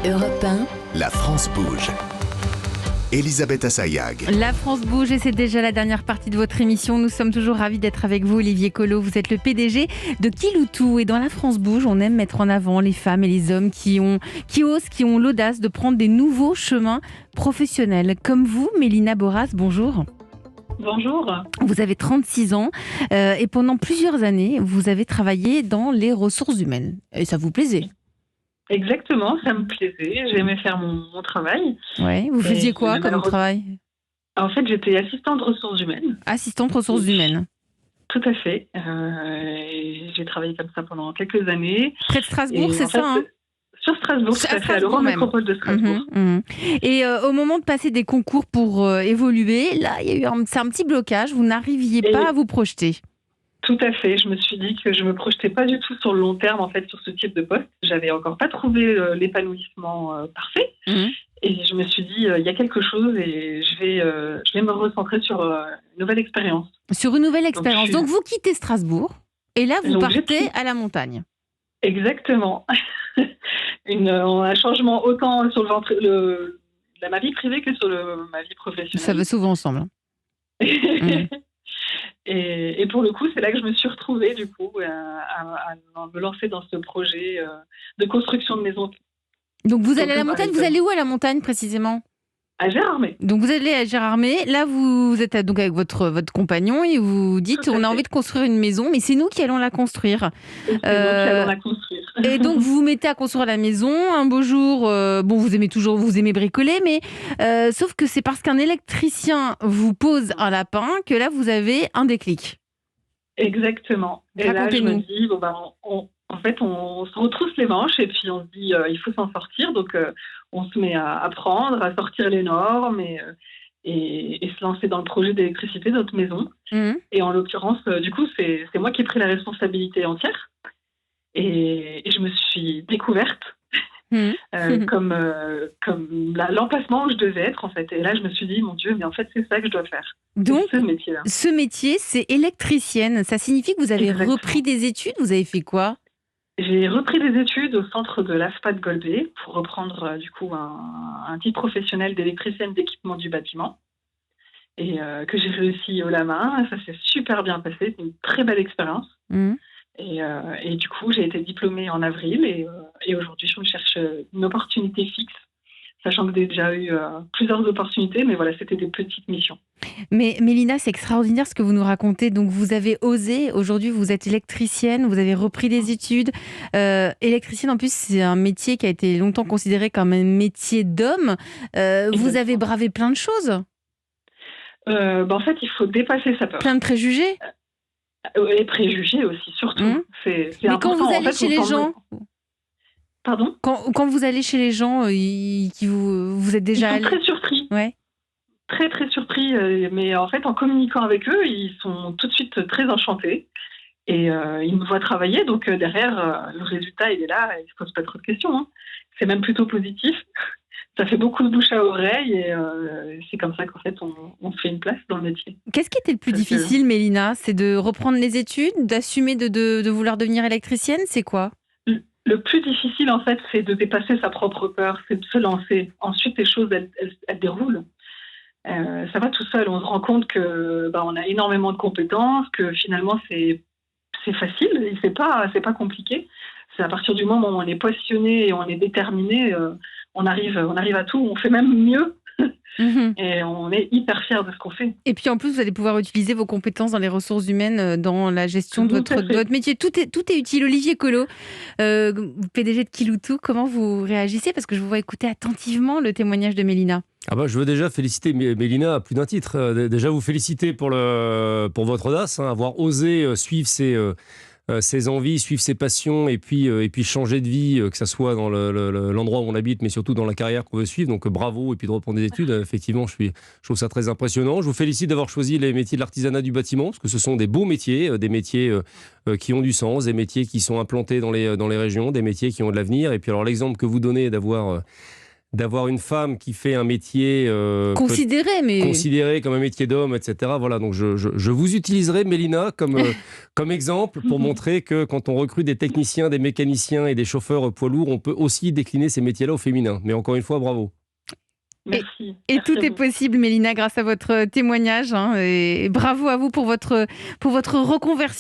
Europe 1, La France bouge. Elisabeth Assayag. La France bouge et c'est déjà la dernière partie de votre émission. Nous sommes toujours ravis d'être avec vous, Olivier Collot. Vous êtes le PDG de Kiloutou. Et dans La France bouge, on aime mettre en avant les femmes et les hommes qui osent, qui ont l'audace de prendre des nouveaux chemins professionnels. Comme vous, Mélina Boras, bonjour. Bonjour. Vous avez 36 ans et pendant plusieurs années, vous avez travaillé dans les ressources humaines. Et ça vous plaisait ? Exactement, ça me plaisait. J'aimais faire mon travail. Ouais. Vous faisiez quoi comme travail ? En fait, j'étais assistante ressources humaines. Assistante ressources humaines. Tout à fait. J'ai travaillé comme ça pendant quelques années. Près de Strasbourg, c'est ça, hein ? Sur Strasbourg, tout à fait, à l'Eurométropole de Strasbourg. Et au moment de passer des concours pour évoluer, là, il y a eu un petit blocage. Vous n'arriviez pas à vous projeter. Tout à fait. Je me suis dit que je me projetais pas du tout sur le long terme, en fait, sur ce type de poste. J'avais encore pas trouvé l'épanouissement parfait. Et je me suis dit, il y a quelque chose et je vais me recentrer sur une nouvelle expérience. Sur une nouvelle expérience. Donc, vous quittez Strasbourg et là, vous partez à la montagne. Exactement. Un changement autant sur ma vie privée que sur ma vie professionnelle. Ça va souvent ensemble. Et pour le coup, c'est là que je me suis retrouvée, du coup, à me lancer dans ce projet de construction de maison. Donc, vous allez à la montagne. Vous allez où à la montagne, précisément ? À Gérardmer. Donc, vous allez à Gérardmer. Là, vous êtes donc avec votre compagnon et vous dites, on a envie de construire une maison, mais c'est nous qui allons la construire. C'est nous qui allons la construire. Et donc, vous vous mettez à construire la maison. Un beau jour, vous aimez bricoler, mais sauf que c'est parce qu'un électricien vous pose un lapin que là, vous avez un déclic. Exactement. Et là, je me dis, en fait, on se retrousse les manches et puis on se dit, il faut s'en sortir. Donc, on se met à apprendre, à sortir les normes et se lancer dans le projet d'électricité de notre maison. Et en l'occurrence, du coup, c'est moi qui ai pris la responsabilité entière. Et je me suis découverte comme l'emplacement où je devais être, en fait. Et là, je me suis dit, mon Dieu, mais en fait, c'est ça que je dois faire. Donc, ce métier, c'est électricienne. Ça signifie que vous avez repris des études ? Vous avez fait quoi ? J'ai repris des études au centre de l'AFPA de Golbet pour reprendre du coup un titre professionnel d'électricienne d'équipement du bâtiment et que j'ai réussi haut la main. Ça s'est super bien passé, c'est une très belle expérience. Et du coup, j'ai été diplômée en avril et aujourd'hui, je me cherche une opportunité fixe, sachant que j'ai déjà eu plusieurs opportunités, mais voilà, c'était des petites missions. Mais Mélina, c'est extraordinaire ce que vous nous racontez. Donc, vous avez osé. Aujourd'hui, vous êtes électricienne. Vous avez repris des études. Électricienne, en plus, c'est un métier qui a été longtemps considéré comme un métier d'homme. Vous avez bravé plein de choses. En fait, il faut dépasser sa peur. Plein de préjugés. Et préjugés aussi, surtout. C'est mais important. Quand vous allez chez les gens... Pardon ? Quand vous allez chez les gens, vous êtes déjà... Ils sont très surpris. Ouais. Très, très surpris. Mais en fait, en communiquant avec eux, ils sont tout de suite très enchantés. Et ils me voient travailler. Donc, derrière, le résultat, il est là. Ils ne se posent pas trop de questions. Hein. C'est même plutôt positif. Ça fait beaucoup de bouche à oreille. Et c'est comme ça qu'en fait, on se fait une place dans le métier. Qu'est-ce qui était le plus difficile, Mélina ? C'est de reprendre les études, d'assumer de vouloir devenir électricienne ? C'est quoi ? Le plus difficile, en fait, c'est de dépasser sa propre peur, c'est de se lancer. Ensuite, les choses, elles déroulent. Ça va tout seul. On se rend compte que on a énormément de compétences, que finalement, c'est facile et c'est pas compliqué. C'est à partir du moment où on est passionné et on est déterminé, on arrive à tout. On fait même mieux. Et on est hyper fiers de ce qu'on fait. Et puis en plus, vous allez pouvoir utiliser vos compétences dans les ressources humaines, dans la gestion de votre métier. Tout est utile. Olivier Collot, PDG de Kiloutou, comment vous réagissez ? Parce que je vous vois écouter attentivement le témoignage de Mélina. Je veux déjà féliciter Mélina à plus d'un titre. Déjà vous féliciter pour votre audace, avoir osé suivre ses envies, suivre ses passions et puis changer de vie, que ce soit dans l'endroit où on habite, mais surtout dans la carrière qu'on veut suivre. Donc bravo, et puis de reprendre des études. Effectivement, je trouve ça très impressionnant. Je vous félicite d'avoir choisi les métiers de l'artisanat du bâtiment, parce que ce sont des beaux métiers, des métiers qui ont du sens, des métiers qui sont implantés dans les régions, des métiers qui ont de l'avenir. Et puis alors l'exemple que vous donnez d'avoir d'avoir une femme qui fait un métier considéré comme un métier d'homme, etc. Voilà, donc je vous utiliserai, Mélina, comme exemple pour montrer que quand on recrute des techniciens, des mécaniciens et des chauffeurs poids lourds, on peut aussi décliner ces métiers-là au féminin. Mais encore une fois, bravo. Merci. Et tout est possible, Mélina, grâce à votre témoignage. Et bravo à vous pour votre reconversion.